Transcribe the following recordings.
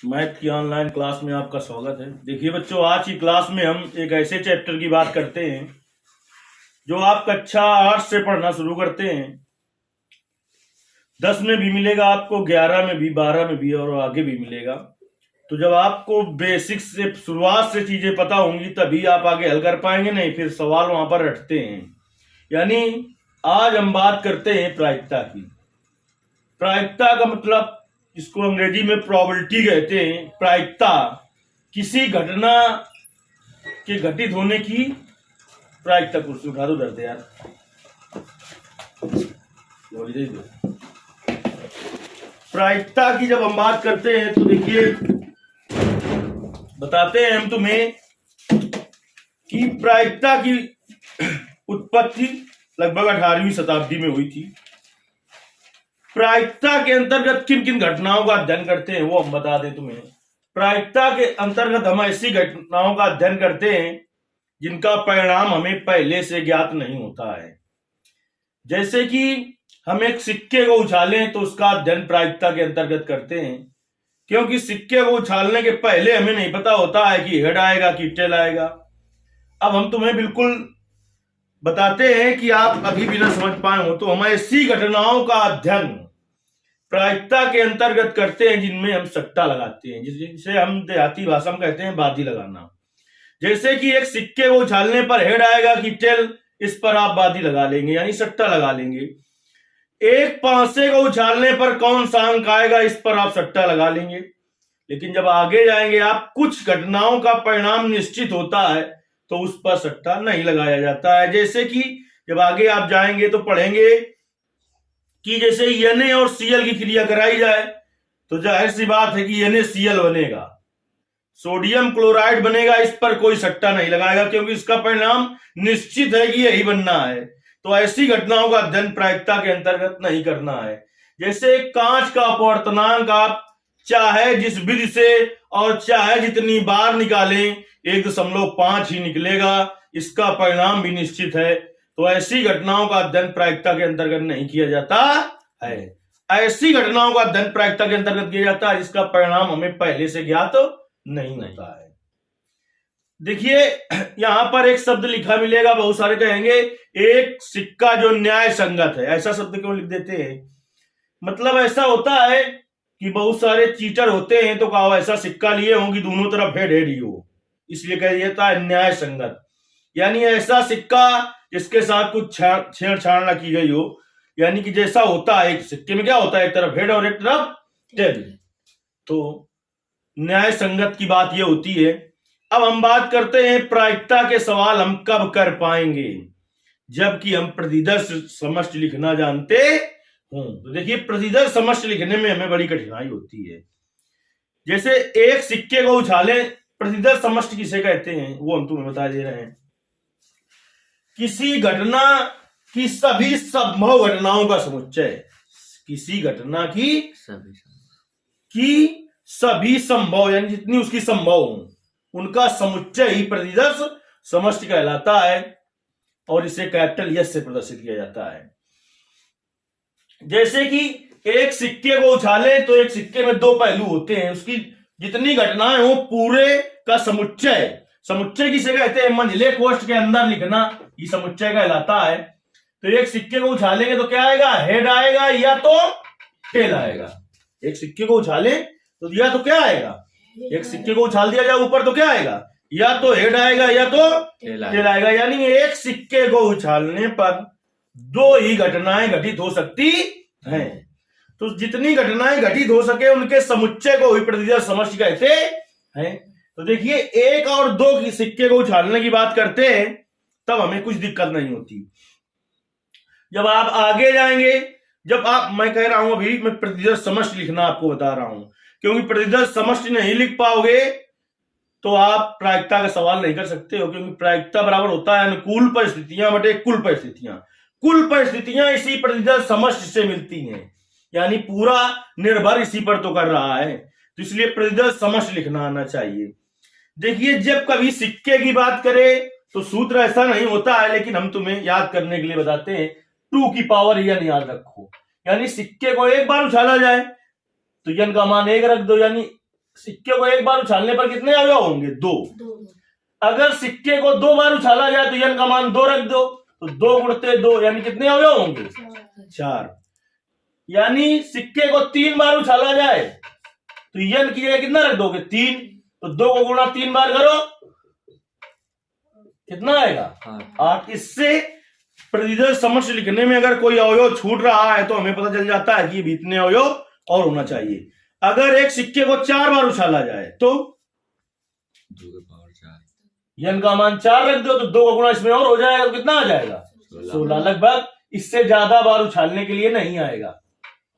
Math की online class में आपका स्वागत है। देखिए बच्चों, आज की क्लास में हम एक ऐसे चैप्टर की बात करते हैं जो आप कक्षा 8 से पढ़ना शुरू करते हैं। 10 में भी मिलेगा आपको, 11 में भी, 12 में भी और आगे भी मिलेगा। तो जब आपको बेसिक से शुरुआत से चीजें पता होंगी तभी आप आगे हल कर पाएंगे, नहीं फिर सवाल वहां पर रटते हैं। यानी आज हम बात करते हैं प्रायिकता की। प्रायिकता का मतलब, इसको अंग्रेजी में प्रोबेबिलिटी कहते हैं। प्रायिकता किसी घटना के घटित होने की प्रायिकता। कुर्सी उठा दो, डरते यार। प्रायिकता की जब हम बात करते हैं तो देखिए, बताते हैं हम तुम्हें कि प्रायिकता की उत्पत्ति लगभग 18वीं शताब्दी में हुई थी। प्रायिकता के अंतर्गत किन किन घटनाओं का अध्ययन करते हैं वो हम बता दें तुम्हें। प्रायिकता के अंतर्गत हम ऐसी घटनाओं का अध्ययन करते हैं जिनका परिणाम हमें पहले से ज्ञात नहीं होता है। जैसे कि हम एक सिक्के को उछालें तो उसका अध्ययन प्रायिकता के अंतर्गत करते हैं, क्योंकि सिक्के को उछालने के पहले हमें नहीं पता होता है कि हेड आएगा कि टेल आएगा। अब हम तुम्हें बिल्कुल बताते हैं कि आप अभी भी ना समझ पाए हो, तो हम ऐसी घटनाओं का अध्ययन प्रायिकता के अंतर्गत करते हैं जिनमें हम सट्टा लगाते हैं, जिसे हम देहाती भाषा में कहते हैं बाजी लगाना। जैसे कि एक सिक्के को उछालने पर हेड आएगा कि टेल, इस पर आप बाजी लगा लेंगे, यानी सट्टा लगा लेंगे। एक पांसे को उछालने पर कौन सा अंक आएगा, इस पर आप सट्टा लगा लेंगे। लेकिन जब आगे जाएंगे आप, कुछ घटनाओं का परिणाम निश्चित होता है तो उस पर सट्टा नहीं लगाया जाता है। जैसे कि जब आगे आप जाएंगे तो पढ़ेंगे कि जैसे Na और Cl की क्रिया कराई जाए तो जाहिर सी बात है कि NaCl बनेगा, सोडियम क्लोराइड बनेगा, इस पर कोई सट्टा नहीं लगाएगा क्योंकि इसका परिणाम निश्चित है कि यही बनना है। तो ऐसी घटनाओं का अध्ययन प्रायिकता के अंतर्गत नहीं करना है। जैसे कांच का अपवर्तनांक आप चाहे जिस विधि से और चाहे जितनी बार निकालें 1.5 ही निकलेगा, इसका परिणाम भी निश्चित है। तो ऐसी घटनाओं का अध्ययन प्रायिकता के अंतर्गत नहीं किया जाता है। ऐसी घटनाओं का अध्ययन प्रायिकता के अंतर्गत किया जाता है जिसका परिणाम हमें पहले से ज्ञात नहीं होता है। देखिए यहां पर एक शब्द लिखा मिलेगा, बहुत सारे कहेंगे एक सिक्का जो न्याय संगत है। ऐसा शब्द क्यों लिख देते हैं? मतलब ऐसा होता है कि बहुत सारे चीटर होते हैं तो कहा ऐसा सिक्का लिए होंगी दोनों तरफ हेड हेड ही हो, इसलिए कह दिया है न्याय संगत। यानी ऐसा सिक्का जिसके साथ कुछ छेड़छाड़ ना की गई हो, यानी कि जैसा होता है, एक सिक्के में क्या होता है, एक तरफ हेड और एक तरफ टेल, तो न्याय संगत की बात ये होती है। अब हम बात करते हैं प्रायिकता के सवाल हम कब कर पाएंगे, जबकि हम प्रतिदर्श समष्टि लिखना जानते हूं। तो देखिए प्रतिदर्श समष्टि लिखने में हमें बड़ी कठिनाई होती है। जैसे एक सिक्के को उछालें, प्रतिदर्श समष्टि किसे कहते हैं वो हम तुम्हें बता दे रहे हैं। किसी घटना की सभी संभव घटनाओं का समुच्चय, किसी घटना की सभी संभव, यानी जितनी उसकी संभव हो उनका समुच्चय ही प्रतिदर्श समष्टि कहलाता है और इसे कैपिटल एस से प्रदर्शित किया जाता है। जैसे कि एक सिक्के को उछाले तो एक सिक्के में दो पहलू होते हैं, उसकी जितनी घटनाएं हो पूरे का समुच्चय, समुच्चय किसे कहते हैं, मंझले कोष्ठ के अंदर लिखना, ये समुच्चय कहलाता है। तो एक सिक्के को उछालेंगे तो क्या आएगा, हेड आएगा या तो टेल आएगा। एक सिक्के को उछाले तो या तो क्या आएगा, एक सिक्के को उछाल दिया जाए ऊपर तो क्या आएगा, या तो हेड आएगा या तो टेल आएगा। यानी एक सिक्के को उछालने पर दो ही घटनाएं घटित हो सकती हैं। तो जितनी घटनाएं घटित हो सके उनके समुच्चय को ही प्रतिदर्श समष्टि कहते हैं। तो देखिए एक और दो की सिक्के को उछालने की बात करते हैं तब हमें कुछ दिक्कत नहीं होती। जब आप आगे जाएंगे, जब आप, मैं कह रहा हूं अभी मैं प्रतिदर्श समष्टि लिखना आपको बता रहा हूं, क्योंकि प्रतिदर्श समष्टि नहीं लिख पाओगे तो आप प्रायिकता का सवाल नहीं कर सकते हो। क्योंकि प्रायिकता बराबर होता है अनुकूल परिस्थितियां बटे कुल परिस्थितियां। कुल परिस्थितियां इसी प्रतिदर्श समष्टि से मिलती हैं, यानी पूरा निर्भर इसी पर तो कर रहा है, तो इसलिए प्रतिदर्श समष्टि लिखना आना चाहिए। देखिए जब कभी सिक्के की बात करें तो सूत्र ऐसा नहीं होता है, लेकिन हम तुम्हें याद करने के लिए बताते हैं। 2 की पावर n याद रखो, यानी सिक्के को एक बार उछाला जाए तो n का मान 1 रख दो, यानी सिक्के को एक बार उछालने पर कितने अवयव होंगे? 2। अगर सिक्के को 2 बार उछाला जाए तो यन का मान 2 रख दो, तो 2 गुणते 2 यानी कितने अवयव होंगे? 4। यानी सिक्के को 3 बार उछाला जाए तो यन की जगह कितना रख दोगे? 3। तो 2 को गुणा 3 बार करो, कितना आएगा? 8। इससे प्रतिदर्श समष्टि लिखने में अगर कोई अवयव छूट रहा है तो हमें पता चल जाता है कि ये इतने अवयव और होना चाहिए। अगर एक सिक्के को 4 बार उछाला जाए तो 2 के पावर 4, यन का मान 4 रख दो, तो 2 का गुणा इसमें और हो जाएगा, तो कितना आ जाएगा? 16। लगभग इससे ज्यादा बार उछालने के लिए नहीं आएगा।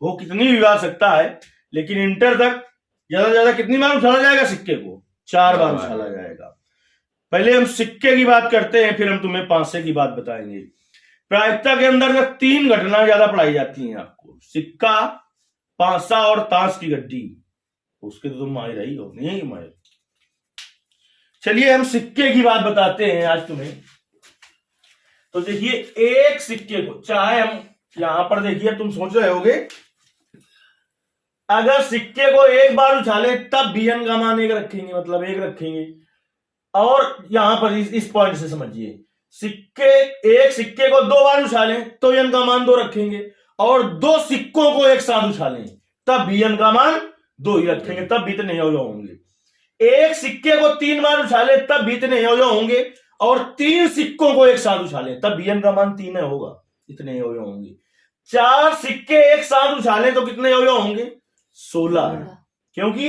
वो कितनी भी बार सकता है, लेकिन इंटर तक ज्यादा से ज्यादा कितनी बार उछाला जाएगा? सिक्के को 4 बार उछाला जाएगा। पहले हम सिक्के की बात करते हैं, फिर हम तुम्हें पांसे की बात बताएंगे। प्रायिकता के अंदर 3 घटनाएं ज्यादा पढ़ाई जाती हैं आपको, सिक्का, पांसा और ताश की गड्डी। उसके तो तुम माहिर ही हो, नहीं माहिर। चलिए हम सिक्के की बात बताते हैं आज तुम्हें। तो देखिए, एक सिक्के को, चाहे हम यहां पर देखिए, तुम सोच रहे होगे अगर सिक्के को एक बार उछाले तब भी n का मान 1 रखेंगे, मतलब 1 रखेंगे। और यहां पर इस पॉइंट से समझिए, एक सिक्के को 2 बार उछालें तो n का मान 2 रखेंगे, और 2 सिक्कों को एक साथ उछालें तब भी n का मान 2 ही रखेंगे, तब भी इतने अवयव होंगे। एक सिक्के को 3 बार उछाले तब भी इतने अवयव होंगे, और 3 सिक्कों को एक साथ उछालें तब भी n का मान 3 होगा, इतने अवयव होंगे। 4 सिक्के एक साथ उछालें तो कितने अवयव होंगे? 16। क्योंकि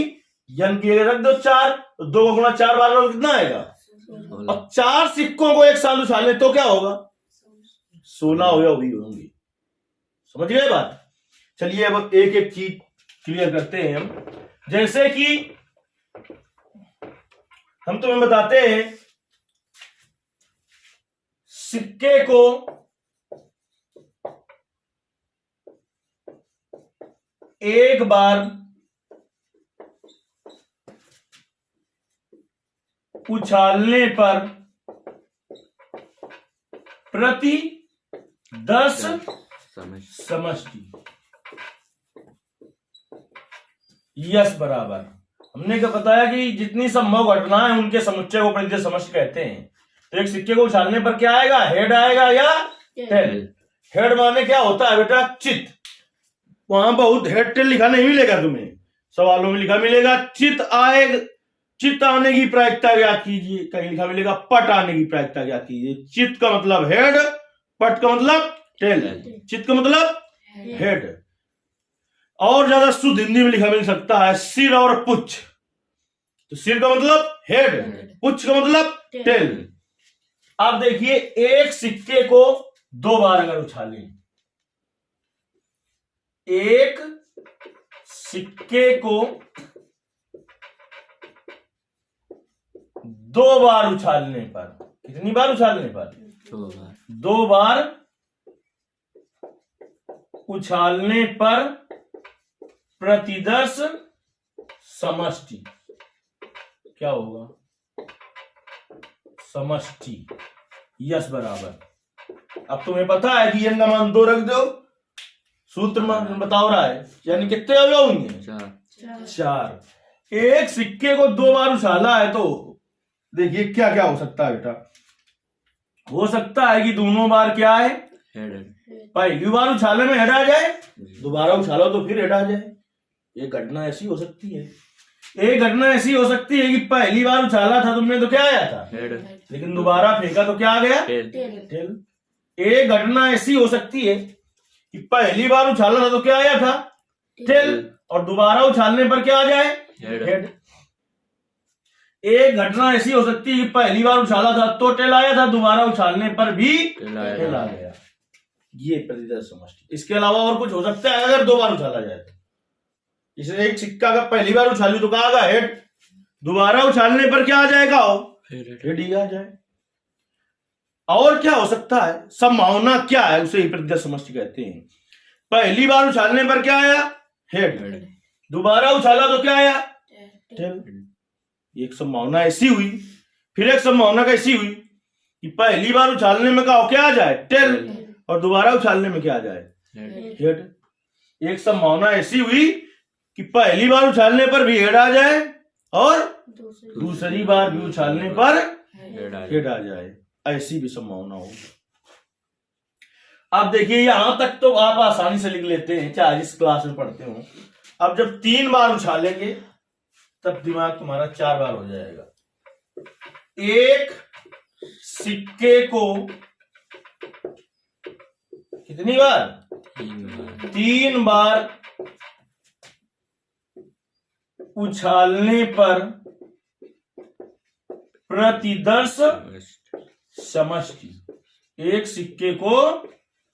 n की जगह रख दो 4, तो 2 को गुणा 4 बार करो, कितना आएगा? और 4 सिक्कों को एक साथ उछाले तो क्या होगा? 16 अवयव भी होंगे। समझ गए बात? चलिए अब एक एक चीज क्लियर करते हैं हम। जैसे कि हम तुम्हें बताते हैं, सिक्के को एक बार उछालने पर प्रति 10 समष्टि यस बराबर, हमने क्या बताया कि जितनी संभव घटनाएं उनके समुच्चय को प्रतिदर्श समष्टि कहते हैं। तो एक सिक्के को उछालने पर क्या आएगा? हेड आएगा या टेल? हेड माने क्या होता है बेटा? चित। वहां बहुत हेड टेल लिखा नहीं मिलेगा तुम्हें, सवालों में लिखा मिलेगा चित आएगा, चित आने की प्रायिकता ज्ञात कीजिए। कहीं लिखा मिलेगा पट आने की प्रायिकता ज्ञात कीजिए। चित का मतलब हेड, पट का मतलब टेल, चित का मतलब हेड। और ज्यादा शुद्ध हिंदी में लिखा मिल सकता है सिर और पुच्छ। तो सिर का मतलब हेड, पुच्छ का मतलब टेल। अब देखिए, एक सिक्के को 2 बार अगर उछालें, एक सिक्के को 2 बार उछालने पर, कितनी बार उछालने पर? 2 बार उछालने पर प्रतिदर्श समष्टि क्या होगा? समष्टि यस बराबर। अब तुम्हें पता है कि n का मान 2 रख दो, सूत्र में बताओ रहा है, यानी कितने अवयव होंगे? 4। एक सिक्के को 2 बार उछाला है तो देखिए क्या क्या हो सकता है बेटा। हो सकता है कि दोनों बार क्या है? हेड। पहली बार उछाले में हेड आ जाए, दोबारा उछालो तो फिर हेड आ जाए। एक घटना ऐसी हो सकती है। एक घटना ऐसी हो सकती है कि पहली बार उछाला था तुमने तो क्या आया था? हेड। लेकिन दोबारा फेंका तो क्या आ गया? टेल। एक घटना ऐसी हो सकती है कि पहली बार उछाला था तो क्या आया था? टेल, और दोबारा उछालने पर क्या आ जाए? हेड। एक घटना ऐसी हो सकती है कि पहली बार उछाला था तो टेल आया था, दोबारा उछालने पर भी टेल आ गया। ये प्रतिदर्श समष्टि। इसके अलावा और कुछ हो सकता है अगर 2 बार उछाला जाए तो। इसलिए एक सिक्का का पहली बार उछालू तो कहा हेड, दोबारा उछालने पर क्या आ जाएगा? हेड ही आ जाए। और क्या हो सकता है? संभावना क्या है, उसे ही प्रतिदर्श समष्टि कहते हैं। पहली बार उछालने पर क्या आया? हेड। दोबारा उछाला तो क्या आया? टेल। एक संभावना ऐसी हुई। फिर एक संभावना कैसी हुई कि पहली बार उछालने में क्या आ जाए? टेल, और दोबारा उछालने में क्या आ जाए? हेड। एक संभावना ऐसी हुई कि पहली बार उछालने पर भी हेड आ जाए और दूसरी बार भी उछालने पर हेड आ हेड आ जाए, ऐसी भी संभावना हो। अब देखिए यहां तक तो आप आसानी से लिख लेते हैं, चाहे जिस क्लास में पढ़ते हो। अब जब 3 बार उछालेंगे तब दिमाग तुम्हारा 4 बार हो जाएगा। एक सिक्के को कितनी बार? 3 बार उछालने पर प्रतिदर्श समष्टि। एक सिक्के को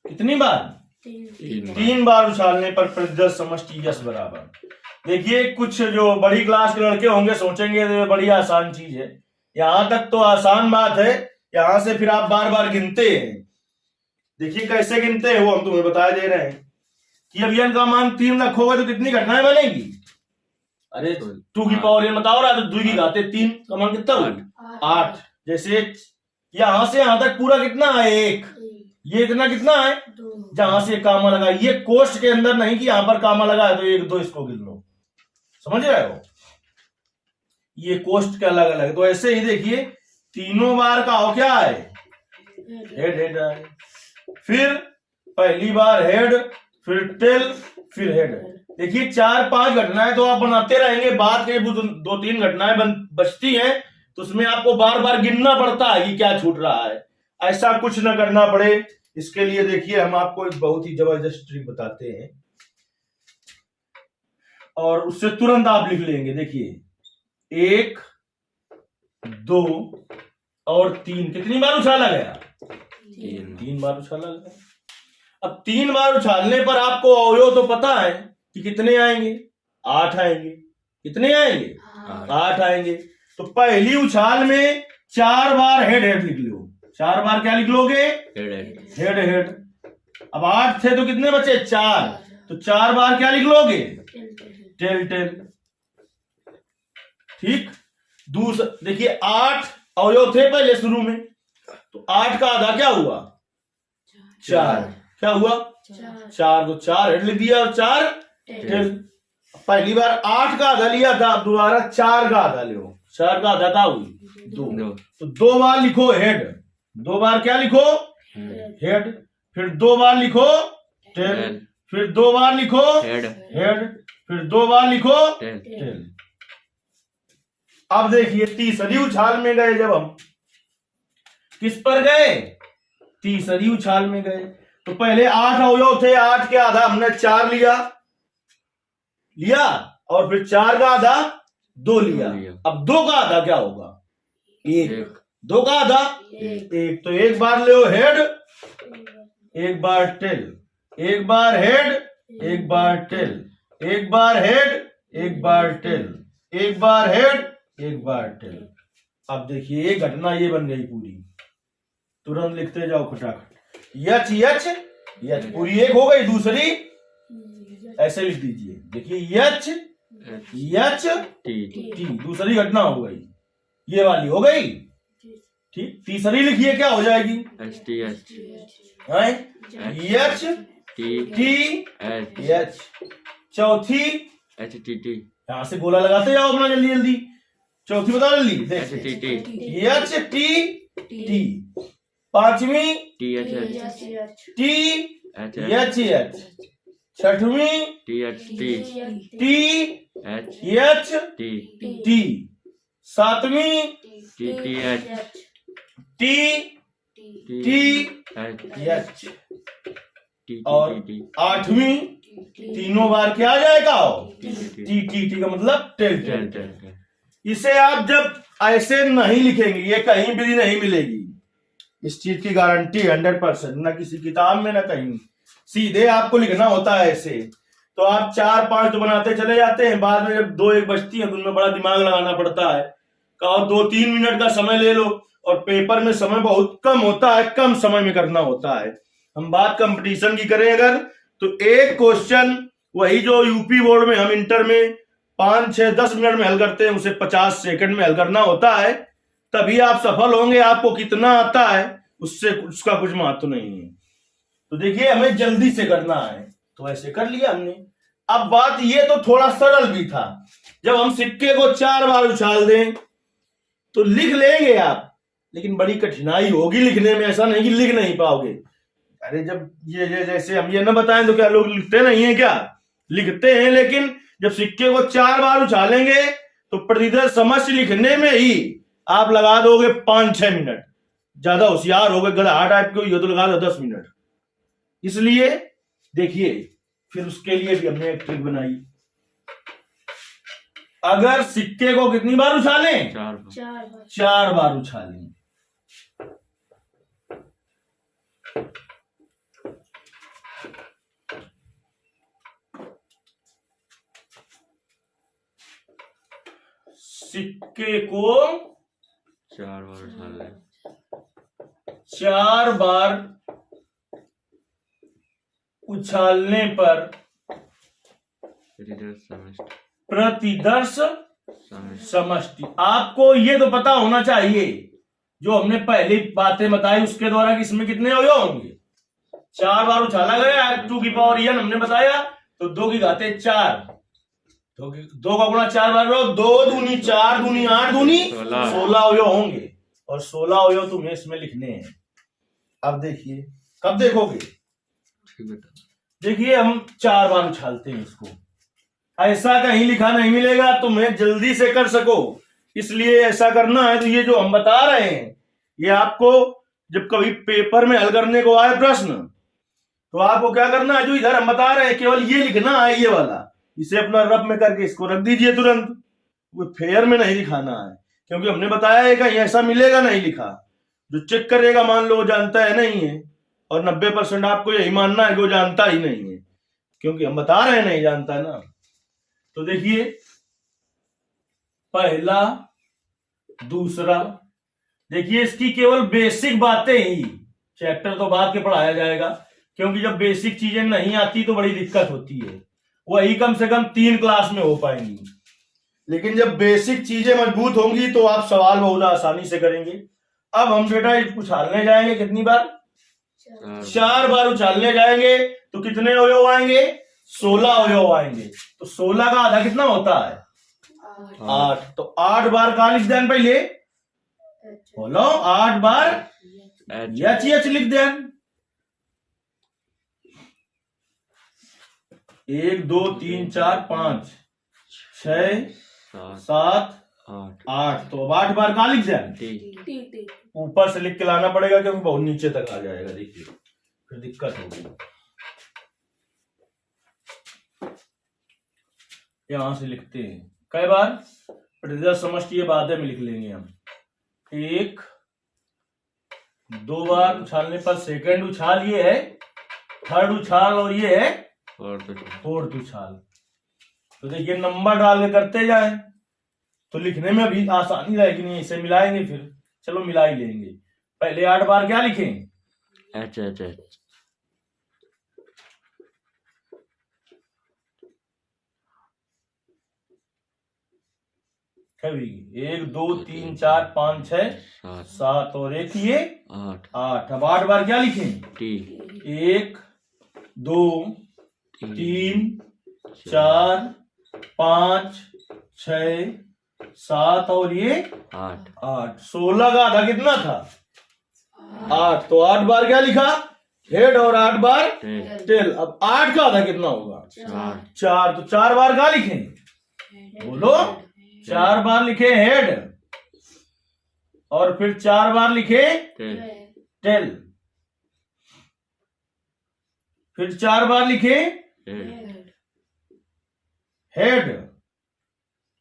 कितनी बार? 3 बार उछालने पर प्रतिदर्श समष्टि यश बराबर। देखिए कुछ जो बड़ी क्लास के लड़के होंगे सोचेंगे तो ये बड़ी आसान चीज है, यहां तक तो आसान बात है, यहां से फिर आप बार बार गिनते हैं। देखिए कैसे गिनते हैं वो हम तुम्हें बता दे रहे हैं कि अब n का मान 3 रखोगे तो कितनी घटनाएं बनेगी? अरे 2 की पावर n बताओ रहा तो 2 की घाते 3 का मान कितना हुआ? 8। जैसे यहां से यहां तक पूरा कितना है? 1। ये इतना कितना है? जहां से कामा लगा, ये कोष्ट के अंदर नहीं कि यहां पर कामा लगा है तो 1 2 इसको गिन लो, समझ रहे हो? ये कोष्ट के अलग अलग। तो ऐसे ही देखिए तीनों बार का हो क्या है? हेड हेड है। फिर पहली बार हेड, फिर टेल, फिर हेड। देखिए 4-5 घटनाएं तो आप बनाते रहेंगे, बाद के 2-3 घटनाएं बचती हैं तो उसमें आपको बार बार गिनना पड़ता है कि क्या छूट रहा है। ऐसा कुछ ना करना पड़े इसके लिए देखिए हम आपको एक बहुत ही जबरदस्त ट्रिक बताते हैं और उससे तुरंत आप लिख लेंगे। देखिए 1 2 और 3 कितनी बार उछाला गया? 3 बार उछाला गया। अब 3 बार उछालने पर आपको अवयव तो पता है कि कितने आएंगे? 8 आएंगे। कितने आएंगे? 8 आएंगे। तो पहली उछाल में 4 बार हेड हेड लिख लो। 4 बार क्या लिख लोगे? Head head. अब 8 थे तो कितने बचे? 4। तो 4 बार क्या लिख लोगे? Tell tell. ठीक। दूसरा देखिए 8 अवयव थे पहले शुरू में, तो 8 का आधा क्या हुआ? 4। क्या हुआ? 4। तो 4 हेड लिख दिया और 4 टेल। पहली बार 8 का आधा लिया था, अब दोबारा 4 का आधा लो। 4 का आधा था हुई 2। तो 2 बार लिखो हेड, 2 बार क्या लिखो? हेड। फिर 2 बार लिखो टेल, फिर 2 बार लिखो हेड, फिर 2 बार लिखो टेल। अब देखिए तीसरी उछाल में गए, जब हम किस पर गए? तीसरी उछाल में गए तो पहले 8 अवयव थे, 8 के आधा हमने 4 लिया और फिर 4 का आधा 2 लिया। अब 2 का आधा क्या होगा? 1। 2 का आधा 1। तो 1 बार ले हेड, 1 बार टेल, 1 बार हेड, 1 बार टेल, 1 बार हेड, 1 बार टेल, 1 बार हेड, 1 बार टेल। अब देखिए ये घटना ये बन गई पूरी, तुरंत लिखते जाओ खटाखट। यच यच यच पूरी 1 हो गई। दूसरी ऐसे लिख दीजिए, देखिए यच यच टी, दूसरी घटना हो गई, ये वाली हो गई। ठीक। तीसरी लिखिए क्या हो जाएगी? यच टी एच। चौथी यहां से गोला लगाते जाओ अपना जल्दी जल्दी। चौथी बताओ जल्दी। H T T. पांचवी टी एच एच। छठवीं टी एच टी। सातवीं टी एच। और 8वीं तीनों बार क्या आ जाएगा? टी का मतलब टेल टेल। इसे आप जब ऐसे नहीं लिखेंगे ये कहीं भी नहीं मिलेगी, इस चीज की गारंटी 100%। ना किसी किताब में ना कहीं, सीधे आपको लिखना होता है ऐसे। तो आप 4-5 तो बनाते चले जाते हैं, बाद में जब 2-1 बचती है तो उनमें बड़ा दिमाग लगाना पड़ता है। कहो 2-3 मिनट का समय ले लो, और पेपर में समय बहुत कम होता है, कम समय में करना होता है। हम बात कंपटीशन की करें अगर, तो एक क्वेश्चन वही जो यूपी बोर्ड में हम इंटर में 5-6-10 मिनट में हल करते हैं, उसे 50 सेकंड में हल करना होता है, तभी आप सफल होंगे। आपको कितना आता है उससे उसका कुछ महत्व नहीं है। तो देखिए हमें जल्दी से करना है, तो ऐसे कर लिया हमने। अब बात ये तो थोड़ा सरल भी था, जब हम सिक्के को 4 बार उछाल दें तो लिख लेंगे आप, लेकिन बड़ी कठिनाई होगी लिखने में, ऐसा नहीं कि लिख नहीं पाओगे। अरे जब ये जैसे हम ये ना बताएं तो क्या लोग लिखते नहीं है क्या? लिखते हैं, लेकिन जब सिक्के को 4 बार उछालेंगे तो प्रतिशत समष्टि लिखने में ही आप लगा दोगे 5-6 मिनट। ज्यादा होशियार हो गए, गधा टाइप के हो तो लगा दो 10 मिनट। इसलिए देखिए, फिर उसके लिए भी हमने एक ट्रिक बनाई। अगर सिक्के को कितनी बार उछालें? 4 बार उछालें। सिक्के को 4 बार उछाल 4 बार उछालने पर प्रतिदर्श समष्टि। आपको ये तो पता होना चाहिए, जो हमने पहली बातें बताई उसके द्वारा, कि इसमें कितने अवयव होंगे। 4 बार उछाला गया, 2 की पावर n हमने बताया, तो 2 की घाते 4, 2 का गुणा 4 बार, 2 दूनी 4 दूनी 8 दूनी 16 अवयव होंगे, और 16 अवयव तुम्हें इसमें लिखने हैं। अब देखिए, कब देखोगे? देखिए, हम 4 बार उछालते हैं इसको, ऐसा कहीं लिखा नहीं मिलेगा, तुम्हें जल्दी से कर सको, इसलिए ऐसा करना है। तो ये जो हम बता रहे हैं, ये आपको जब कभी पेपर में हल करने को आए प्रश्न, तो आपको क्या करना है, जो इधर हम बता रहे हैं केवल ये लिखना है, ये वाला, इसे अपना रफ में करके इसको रख दीजिए तुरंत। वो फेयर में नहीं दिखाना है, क्योंकि हमने बताया है कहीं ऐसा मिलेगा नहीं लिखा। जो चेक करेगा, मान लो वो जानता है नहीं है, और 90% आपको यही मानना है कि वो जानता ही नहीं है, क्योंकि हम बता रहे हैं नहीं जानता है ना। तो देखिए, पहला, दूसरा, देखिए इसकी केवल बेसिक बातें ही, चैप्टर तो बाद के पढ़ाया जाएगा, क्योंकि जब बेसिक चीजें नहीं आती तो बड़ी दिक्कत होती है, वही कम से कम 3 क्लास में हो पाएंगी। लेकिन जब बेसिक चीजें मजबूत होंगी तो आप सवाल बहुत आसानी से करेंगे। अब हम बेटा उछालने जाएंगे, कितनी बार? 4 बार उछालने जाएंगे तो कितने अवयव आएंगे? 16 अवयव आएंगे। तो 16 का आधा कितना होता है? 8। तो 8 बार का लिख दें, पहले बोलो 8 बार एच लिख दें। 1 2 3 4 5 6 7 8। तो अब 8 बार का लिख दें, ऊपर से लिख के लाना पड़ेगा, क्योंकि बहुत नीचे तक आ जाएगा, देखिए फिर दिक्कत होगी। यहां से लिखते हैं कई बार, प्रतिशत समष्टि ये बाद में लिख लेंगे हम। 1 2 बार उछालने पर सेकंड उछाल ये है, थर्ड उछाल, और ये है फोर्थ उछाल। तो देखिए, नंबर डाल के करते जाए तो लिखने में भी आसानी रहेगी। नहीं, इसे मिलाएंगे, फिर चलो मिला ही लेंगे। पहले 8 बार क्या लिखें? H H H. कभी 1 2 3 4 5 6 7 और एक ये 8। अब 8 बार क्या लिखें? टी। 1 2 3 4 5 6 7 और ये 8। 16 का आधा कितना था? 8। तो 8 बार क्या लिखा? हेड, और 8 बार टेल। अब 8 का आधा कितना होगा? 4। तो 4 बार क्या लिखें? बोलो, 4 बार लिखे हेड, और फिर 4 बार लिखे टेल, फिर 4 बार लिखे हेड,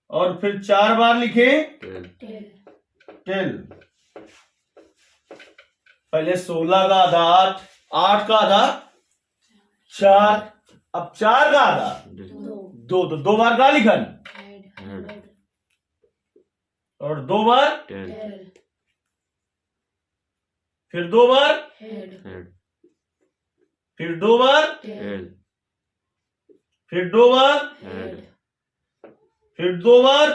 और फिर 4 बार लिखे टेल। पहले 16 का आधा 8, 8 का आधा 4, अब 4 का आधा 2। तो 2 बार का लिखा, और 2 बार फिर 2 बार, फिर 2 बार, फिर 2 बार, फिर 2 बार,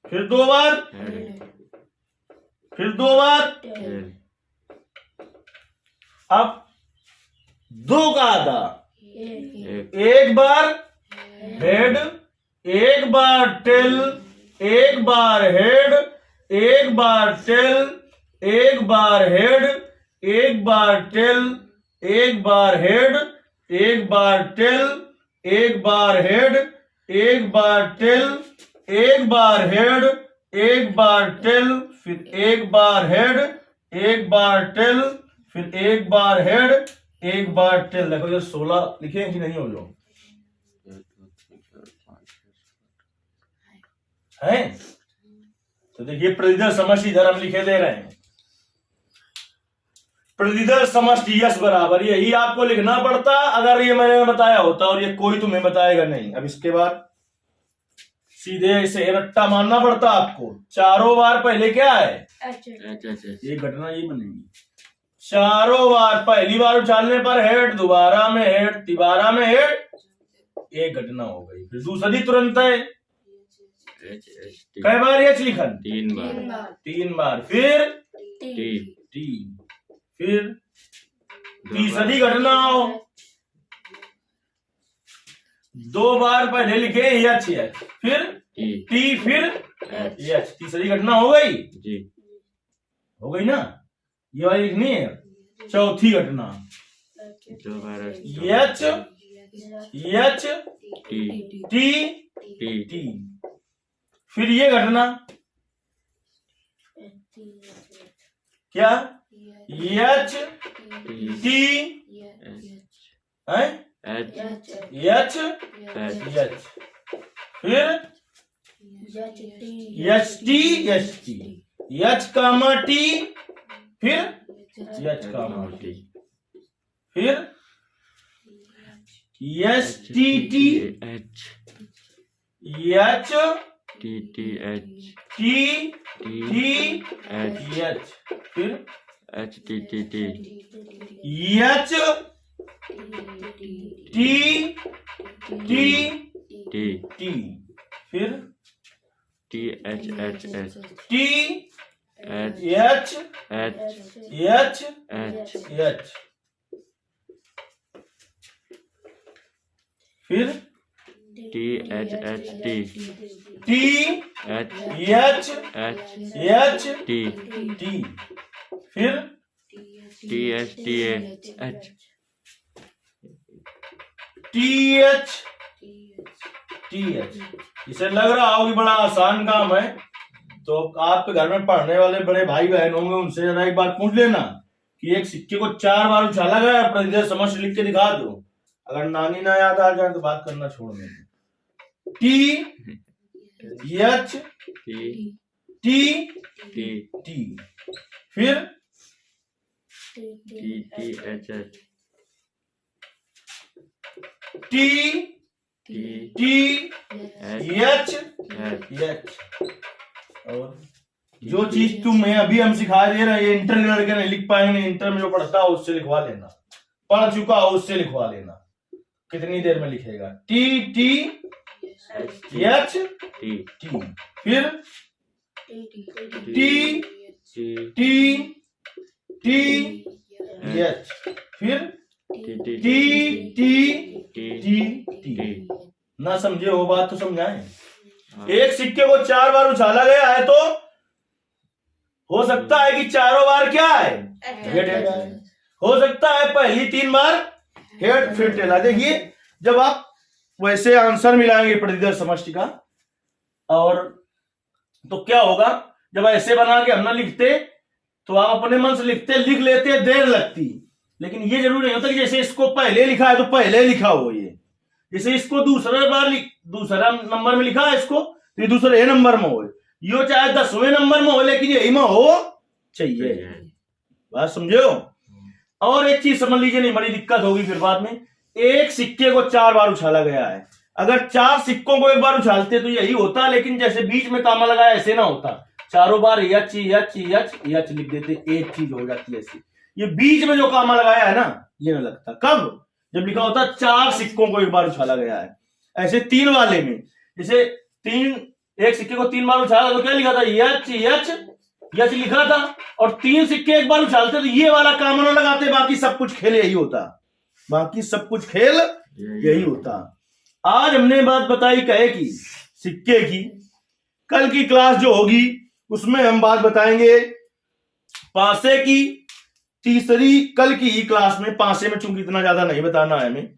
फिर 2 बार, फिर 2 बार। अब 2 का आधा एक बार हेड, एक बार टेल, एक बार हेड, एक बार टेल, एक बार हेड, एक बार टेल, एक बार हेड, एक बार टेल, एक बार हेड, एक बार टेल, एक बार हेड, एक बार टेल, फिर एक बार हेड, एक बार टेल, फिर एक बार हेड, एक बार टेल। देखो ये 16 लिखे हैं कि नहीं हो लोग है? तो देखिए प्रतिदर समष्टि इधर हम लिखे दे रहे हैं, प्रतिदर समष्टि यश बराबर, यही आपको लिखना पड़ता अगर ये मैंने बताया होता, और ये कोई तुम्हें बताएगा नहीं। अब इसके बाद सीधे ऐसे रट्टा मारना पड़ता आपको, चारों बार पहले क्या है, ये घटना ये बनेगी, चारों बार पहली बार उछालने पर हेड, दोबारा में हेड, तिबारा में हेड, एक घटना हो गई। फिर दूसरी तुरंत है, कई बार एच लिखन, 3 बार, फिर टी, फिर तीसरी घटना हो, 2 बार पहले लिखे एच, फिर टी, फिर एच, तीसरी घटना हो गई जी, हो गई ना, ये वाली लिखनी है। चौथी घटना एच, एच, टी, फिर ये घटना क्या, एच, टी, एच, एच, फिर H T, H comma T, फिर एच कामा टी, फिर H T T, H T T H, फिर H T T T, H T T, फिर T H H H, T H H H, फिर T H H T, T H H T, फिर T H T H, T H T H. इसे लग रहा हो कि बड़ा आसान काम है, तो आपके घर में पढ़ने वाले बड़े भाई बहन होंगे, उनसे जरा एक बार पूछ लेना कि एक सिक्के को 4 बार उछाला गया, प्रतिदर समष्टि लिख के दिखा दो। अगर नानी ना याद आ जाए तो बात करना छोड़ देना। टी एच टी, फिर T H H, T H H. और जो चीज तुम्हें अभी हम सिखा दे रहे हैं, इंटर के लड़के नहीं लिख पाएंगे, इंटर में जो पढ़ता हो उससे लिखवा लेना, पढ़ चुका हो उससे लिखवा लेना, कितनी देर में लिखेगा। टी टी एच टी, फिर टी टी एच, फिर टी टी। ना समझे हो बात तो समझाएं। एक सिक्के को 4 बार उछाला गया है, तो हो सकता है कि चारों बार क्या है, हेड हेड है। हो सकता है पहली 3 बार हेड, फिर टेल। देखिए जब आप वैसे आंसर मिलाएंगे प्रतिदर समष्टि का, और तो क्या होगा, जब ऐसे बना के हम ना लिखते तो आप अपने मन से लिखते, लिख लेते, देर लगती। लेकिन ये जरूरी नहीं होता कि जैसे इसको पहले लिखा है तो पहले लिखा हो, ये जैसे इसको दूसरा नंबर में लिखा है इसको, तो ये दूसरे नंबर में हो, यो चाहे 10वें नंबर में हो, लेकिन यही में हो चाहिए। बात समझे हो। और एक चीज समझ लीजिए, नहीं बड़ी दिक्कत होगी फिर बाद में। एक सिक्के को 4 बार उछाला गया है, अगर 4 सिक्कों को एक बार उछालते तो यही होता, लेकिन जैसे बीच में कामा लगाया ऐसे ना होता, चारों बार एच एच एच एच लिख देते, एक चीज हो जाती है ऐसी। ये बीच में जो कामा लगाया है ना, ये ना लगता। कब? जब लिखा होता 4 सिक्कों को एक बार उछाला गया है। ऐसे 3 वाले में, जैसे एक सिक्के को 3 बार उछाला तो क्या लिखा था, एच एच एच लिखा था, और 3 सिक्के एक बार उछालते तो ये वाला कामा ना लगाते, बाकी सब कुछ खेल यही होता, बाकी सब कुछ खेल यही होता। आज हमने बात बताई कहे की, सिक्के की। कल की क्लास जो होगी उसमें हम बात बताएंगे पासे की। तीसरी कल की ही क्लास में पासे में, चूंकि इतना ज्यादा नहीं बताना है हमें,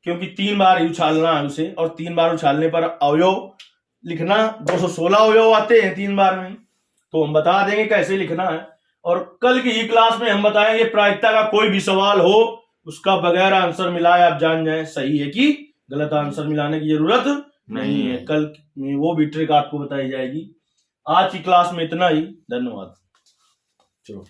क्योंकि 3 बार ही उछालना है उसे, और 3 बार उछालने पर अवयव लिखना 216 अवयव आते हैं 3 बार में, तो हम बता देंगे कैसे लिखना है। और कल की ही क्लास में हम बताएंगे प्रायिकता का कोई भी सवाल हो उसका बगैर आंसर मिलाए आप जान जाएं सही है कि गलत, आंसर मिलाने की जरूरत नहीं है। कल में वो भी ट्रिक आपको बताई जाएगी। आज की क्लास में इतना ही, धन्यवाद। चलो।